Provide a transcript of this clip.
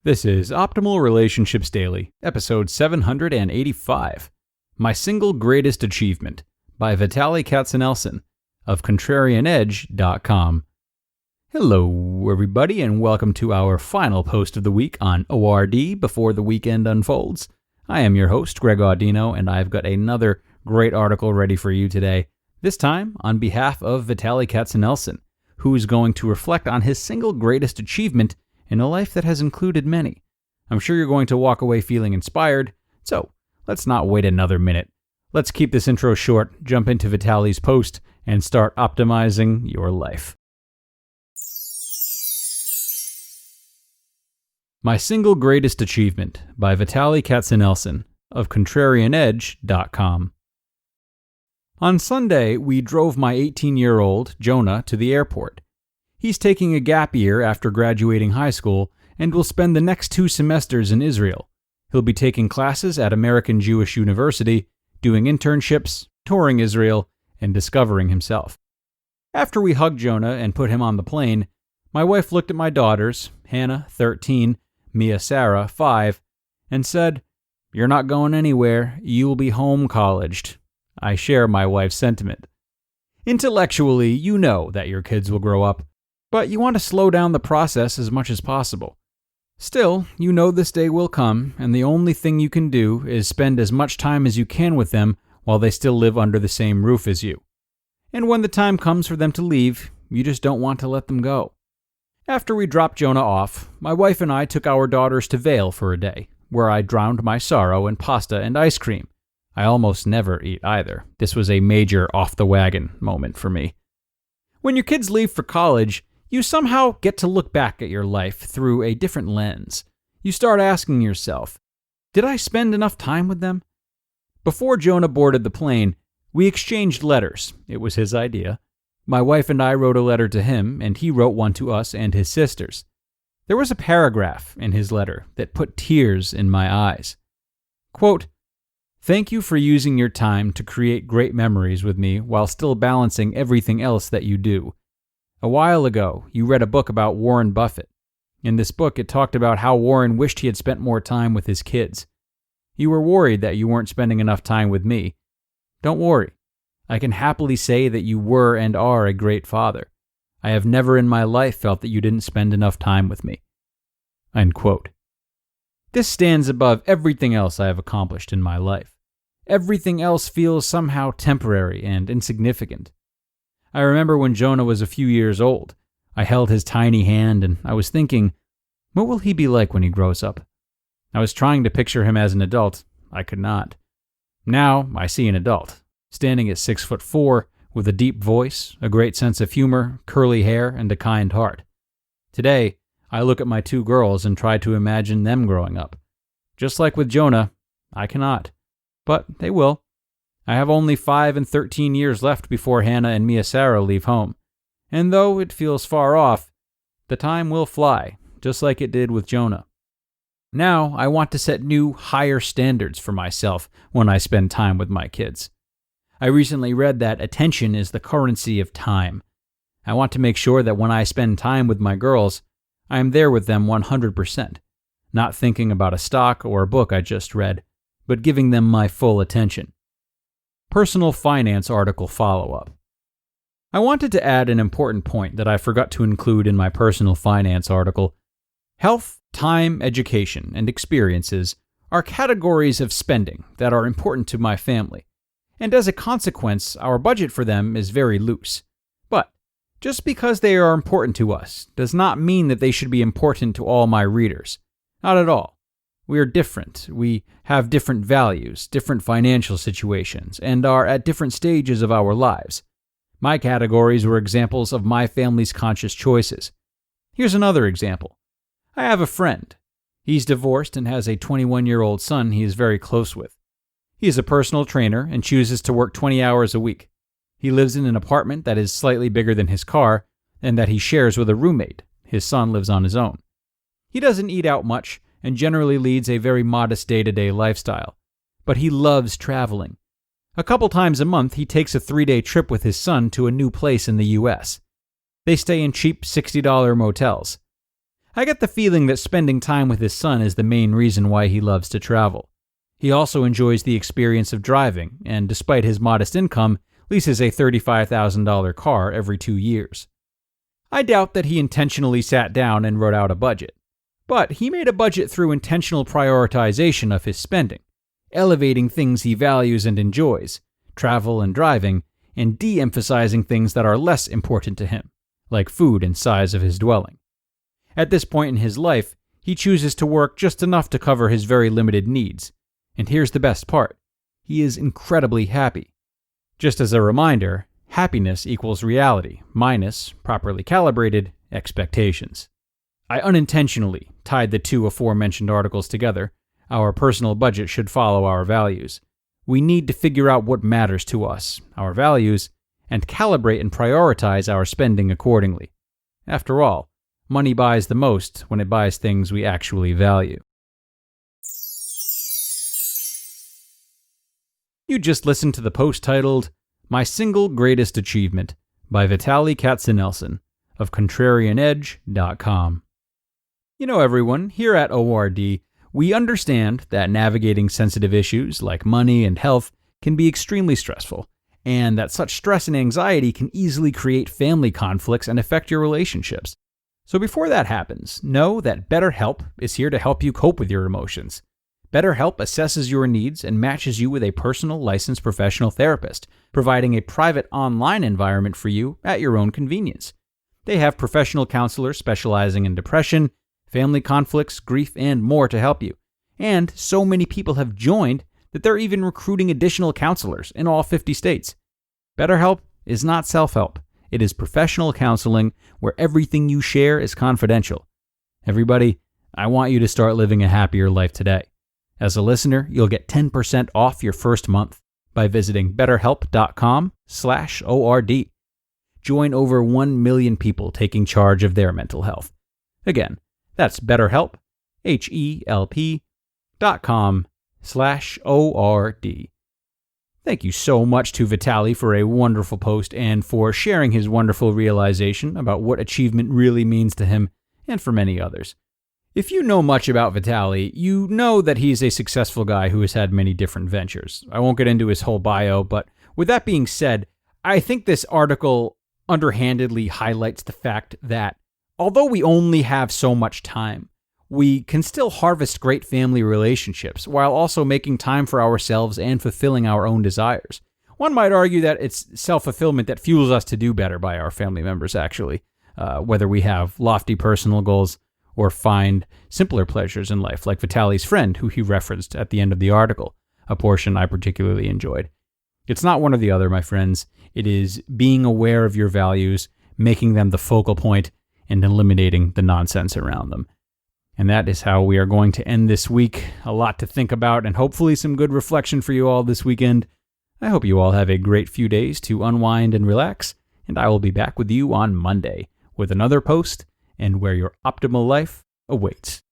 This is Optimal Relationships Daily, episode 785, My Single Greatest Achievement, by Vitaliy Katsenelson of Contrarian Hello, everybody, and welcome to our final post of the week on ORD before the weekend unfolds. I am your host, Greg Audino, and I've got another great article ready for you today, this time on behalf of Vitaliy Katsenelson, who is going to reflect on his single greatest achievement in a life that has included many. I'm sure you're going to walk away feeling inspired, so let's not wait another minute. Let's keep this intro short, jump into Vitaliy's post, and start optimizing your life. My Single Greatest Achievement by Vitaliy Katsenelson of Contrarian. On Sunday, we drove my 18-year-old, Jonah, to the airport. He's taking a gap year after graduating high school and will spend the next 2 semesters in Israel. He'll be taking classes at American Jewish University, doing internships, touring Israel, and discovering himself. After we hugged Jonah and put him on the plane, my wife looked at my daughters, Hannah, 13, Mia Sarah, 5, and said, "You're not going anywhere. You will be home-colleged." I share my wife's sentiment. Intellectually, you know that your kids will grow up, but you want to slow down the process as much as possible. Still, you know this day will come, and the only thing you can do is spend as much time as you can with them while they still live under the same roof as you. And when the time comes for them to leave, you just don't want to let them go. After we dropped Jonah off, my wife and I took our daughters to Vail for a day, where I drowned my sorrow in pasta and ice cream. I almost never eat either. This was a major off-the-wagon moment for me. When your kids leave for college, you somehow get to look back at your life through a different lens. You start asking yourself, did I spend enough time with them? Before Jonah boarded the plane, we exchanged letters. It was his idea. My wife and I wrote a letter to him, and he wrote one to us and his sisters. There was a paragraph in his letter that put tears in my eyes. Quote, "Thank you for using your time to create great memories with me while still balancing everything else that you do. A while ago, you read a book about Warren Buffett. In this book, it talked about how Warren wished he had spent more time with his kids. You were worried that you weren't spending enough time with me. Don't worry. I can happily say that you were and are a great father. I have never in my life felt that you didn't spend enough time with me." End quote. This stands above everything else I have accomplished in my life. Everything else feels somehow temporary and insignificant. I remember when Jonah was a few years old. I held his tiny hand and I was thinking, what will he be like when he grows up? I was trying to picture him as an adult. I could not. Now I see an adult, standing at 6'4", with a deep voice, a great sense of humor, curly hair, and a kind heart. Today, I look at my 2 girls and try to imagine them growing up. Just like with Jonah, I cannot. But they will. I have only 5 and 13 years left before Hannah and Mia Sarah leave home. And though it feels far off, the time will fly, just like it did with Jonah. Now, I want to set new, higher standards for myself when I spend time with my kids. I recently read that attention is the currency of time. I want to make sure that when I spend time with my girls, I am there with them 100%, not thinking about a stock or a book I just read, but giving them my full attention. Personal finance article follow-up. I wanted to add an important point that I forgot to include in my personal finance article. Health, time, education, and experiences are categories of spending that are important to my family, and as a consequence, our budget for them is very loose. But just because they are important to us does not mean that they should be important to all my readers. Not at all. We are different. We have different values, different financial situations, and are at different stages of our lives. My categories were examples of my family's conscious choices. Here's another example. I have a friend. He's divorced and has a 21-year-old son he is very close with. He is a personal trainer and chooses to work 20 hours a week. He lives in an apartment that is slightly bigger than his car and that he shares with a roommate. His son lives on his own. He doesn't eat out much and generally leads a very modest day-to-day lifestyle. But he loves traveling. A couple times a month, he takes a 3-day trip with his son to a new place in the U.S. They stay in cheap $60 motels. I get the feeling that spending time with his son is the main reason why he loves to travel. He also enjoys the experience of driving, and despite his modest income, leases a $35,000 car every 2 years. I doubt that he intentionally sat down and wrote out a budget. But he made a budget through intentional prioritization of his spending, elevating things he values and enjoys, travel and driving, and de-emphasizing things that are less important to him, like food and size of his dwelling. At this point in his life, he chooses to work just enough to cover his very limited needs. And here's the best part. He is incredibly happy. Just as a reminder, happiness equals reality minus, properly calibrated, expectations. I unintentionally tied the two aforementioned articles together. Our personal budget should follow our values. We need to figure out what matters to us, our values, and calibrate and prioritize our spending accordingly. After all, money buys the most when it buys things we actually value. You just listened to the post titled, My Single Greatest Achievement by Vitaliy Katsenelson of Contrarianedge.com. You know, everyone, here at ORD, we understand that navigating sensitive issues like money and health can be extremely stressful, and that such stress and anxiety can easily create family conflicts and affect your relationships. So before that happens, know that BetterHelp is here to help you cope with your emotions. BetterHelp assesses your needs and matches you with a personal licensed professional therapist, providing a private online environment for you at your own convenience. They have professional counselors specializing in depression, family conflicts, grief, and more to help you. And so many people have joined that they're even recruiting additional counselors in all 50 states. BetterHelp is not self-help. It is professional counseling where everything you share is confidential. Everybody, I want you to start living a happier life today. As a listener, you'll get 10% off your first month by visiting betterhelp.com/ORD. Join over 1 million people taking charge of their mental health. Again, that's BetterHelp, HELP.com/ORD. Thank you so much to Vitaliy for a wonderful post and for sharing his wonderful realization about what achievement really means to him and for many others. If you know much about Vitaliy, you know that he's a successful guy who has had many different ventures. I won't get into his whole bio, but with that being said, I think this article underhandedly highlights the fact that although we only have so much time, we can still harvest great family relationships while also making time for ourselves and fulfilling our own desires. One might argue that it's self-fulfillment that fuels us to do better by our family members, actually, whether we have lofty personal goals or find simpler pleasures in life, like Vitaliy's friend, who he referenced at the end of the article, a portion I particularly enjoyed. It's not one or the other, my friends. It is being aware of your values, making them the focal point, and eliminating the nonsense around them. And that is how we are going to end this week. A lot to think about, and hopefully some good reflection for you all this weekend. I hope you all have a great few days to unwind and relax, and I will be back with you on Monday with another post and where your optimal life awaits.